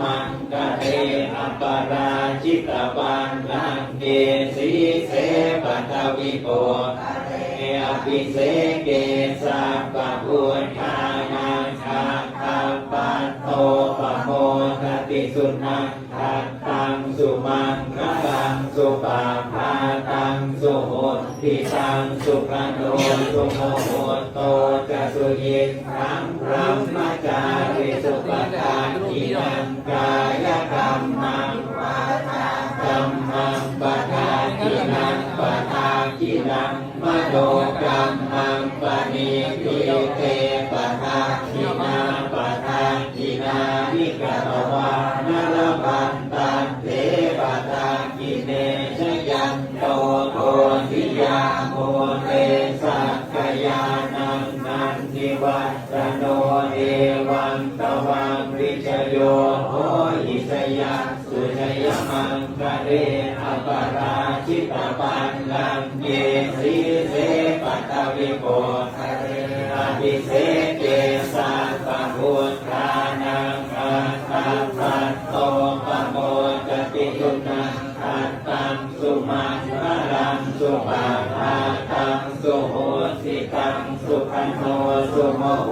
มังกะเรอปาราชิตปันลังเกสีเสปัทวิโกอภิเสเกสัพพะพุทธานังคัคคัปปัตโตปะโมทติสุนังคัตตังสุมังคลังสุปาภาตังสุโหติตังสุขโนสุโมโหโตจะสุยิทังพระมจาริสุปทานินังกายกรรมังวาจากรรมังปทากินังปทากินังมโนกรรมังปณิทิเตปทากินาปทากินานิกตวานรบันตันเทปทากิเนชยันโตโททิยาโมเรสักกยานังนันทิวัตโนเอวังตวังวิชโยโหหิสยาสุชยมังกะเรอปาราชิตปันลังเกสีเสปัตตวิโกอภิเสเกสัพพะพุทธานังคัคคัปปัตโตปะโมทติสุนังคัตตังสุมังคลังสุปาภาตังสุโหติตังสุขันโนสุโมโห